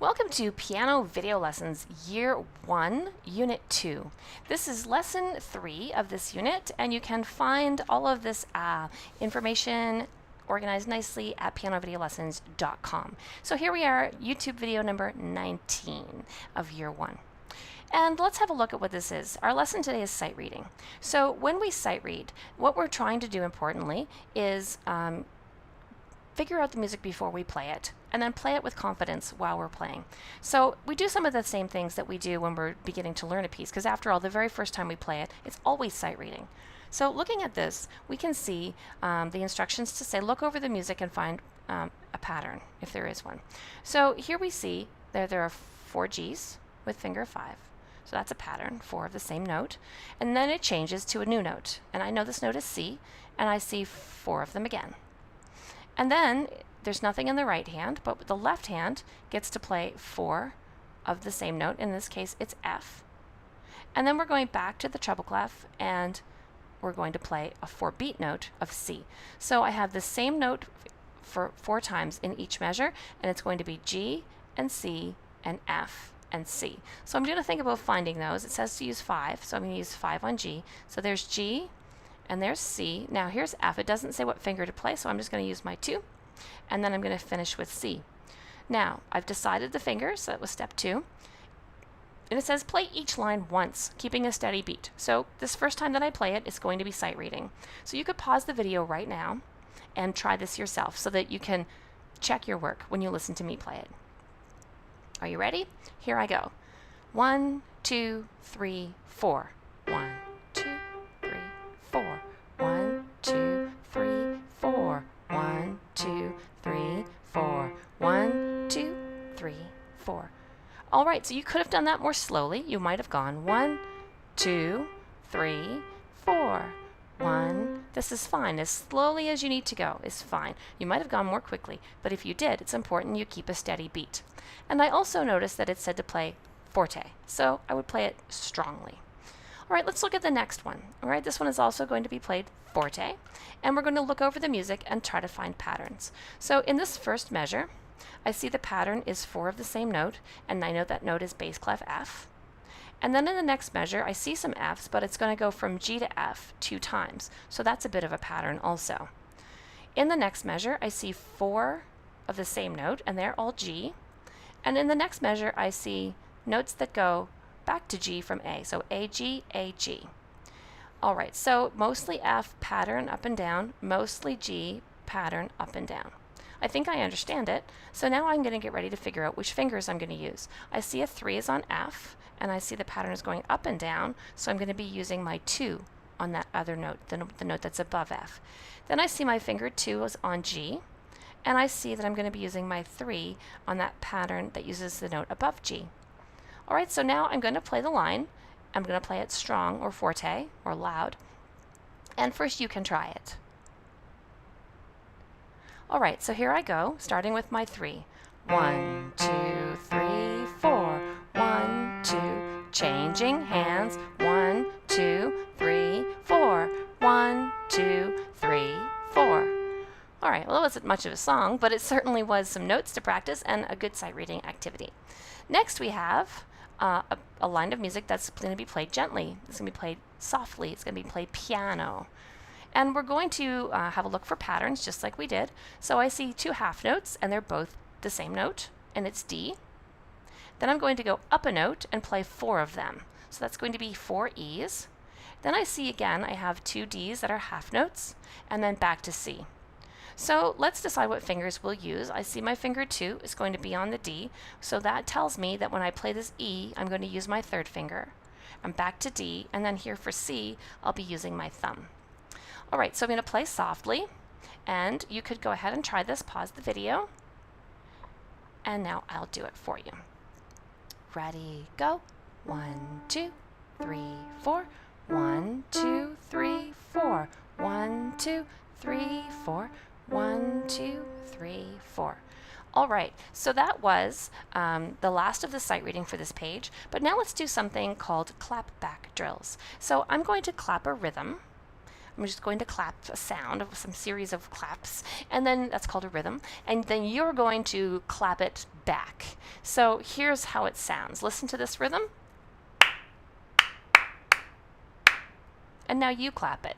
Welcome to Piano Video Lessons Year 1, Unit 2. This is Lesson 3 of this unit, and you can find all of this information organized nicely at pianovideolessons.com. So here we are, YouTube video number 19 of Year 1. And let's have a look at what this is. Our lesson today is sight reading. So when we sight read, what we're trying to do importantly is figure out the music before we play it, and then play it with confidence while we're playing. So we do some of the same things that we do when we're beginning to learn a piece, because after all, the very first time we play it, it's always sight reading. So looking at this, we can see the instructions to say, look over the music and find a pattern, if there is one. So here we see there are 4 Gs with finger 5. So that's a pattern, 4 of the same note. And then it changes to a new note. And I know this note is C, and I see 4 of them again. And then there's nothing in the right hand, but the left hand gets to play 4 of the same note. In this case, it's F. And then we're going back to the treble clef, and we're going to play a 4-beat note of C. So I have the same note for 4 times in each measure, and it's going to be G and C and F and C. So I'm going to think about finding those. It says to use 5, so I'm going to use 5 on G. So there's G, and there's C. Now here's F. It doesn't say what finger to play, so I'm just going to use my 2. And then I'm going to finish with C. Now, I've decided the fingers, so that was step 2. And it says play each line once, keeping a steady beat. So this first time that I play it, it's going to be sight reading. So you could pause the video right now and try this yourself so that you can check your work when you listen to me play it. Are you ready? Here I go. 1, 2, 3, 4. 1, 2, 3, 4. 1, 2, 3, 4. 1, 2, 3, 4. 1, 2, 3, 4. All right, so you could have done that more slowly. You might have gone 1, 2, 3, 4. 1. This is fine. As slowly as you need to go is fine. You might have gone more quickly, but if you did, it's important you keep a steady beat. And I also noticed that it said to play forte, so I would play it strongly. All right, let's look at the next one. All right, this one is also going to be played forte, and we're going to look over the music and try to find patterns. So in this first measure, I see the pattern is 4 of the same note, and I know that note is bass clef F. And then in the next measure, I see some Fs, but it's going to go from G to F 2 times, so that's a bit of a pattern also. In the next measure, I see 4 of the same note, and they're all G. And in the next measure, I see notes that go back to G from A, so A, G, A, G. All right, so mostly F, pattern up and down, mostly G, pattern up and down. I think I understand it, so now I'm going to get ready to figure out which fingers I'm going to use. I see a 3 is on F, and I see the pattern is going up and down, so I'm going to be using my 2 on that other note, the note that's above F. Then I see my finger 2 is on G, and I see that I'm going to be using my 3 on that pattern that uses the note above G. All right, so now I'm going to play the line. I'm going to play it strong or forte or loud, and first you can try it. All right, so here I go, starting with my 3. 1, 2, 3, 4. 1, 2, changing hands. 1, 2, 3, 4. 1, 2, 3, 4. All right, well, it wasn't much of a song, but it certainly was some notes to practice and a good sight reading activity. Next we have a line of music that's going to be played gently. It's going to be played softly. It's going to be played piano. And we're going to have a look for patterns just like we did. So I see 2 half notes, and they're both the same note, and it's D. Then I'm going to go up a note and play 4 of them. So that's going to be 4 E's. Then I see again I have 2 D's that are half notes, and then back to C. So let's decide what fingers we'll use. I see my finger 2 is going to be on the D, so that tells me that when I play this E, I'm going to use my 3rd finger. I'm back to D, and then here for C, I'll be using my thumb. All right, so I'm going to play softly, and you could go ahead and try this, pause the video, and now I'll do it for you. Ready, go. 1, 2, 3, 4. 1, 2, 3, 4. 1, 2, 3, 4. 1, 2, 3, 4. All right, so that was the last of the sight reading for this page, but now let's do something called clap back drills. So I'm going to clap a rhythm. I'm just going to clap a sound of some series of claps, and then that's called a rhythm, and then you're going to clap it back. So here's how it sounds. Listen to this rhythm. And now you clap it.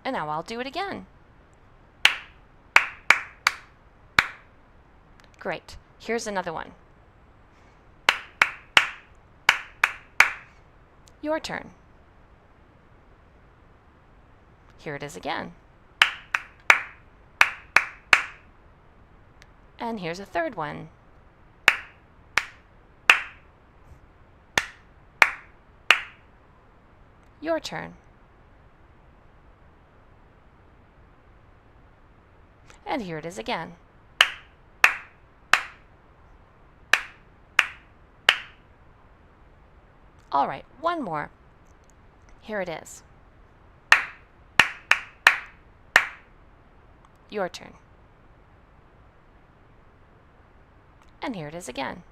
And now I'll do it again. Great. Here's another one. Your turn. Here it is again. And here's a third one. Your turn. And here it is again. All right, one more. Here it is. Your turn. And here it is again.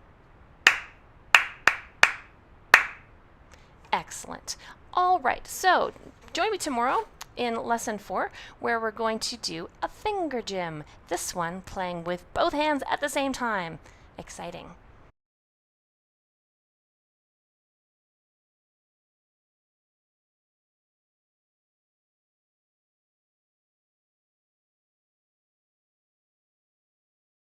Excellent. All right, so join me tomorrow in lesson 4, where we're going to do a finger gym. This one playing with both hands at the same time. Exciting.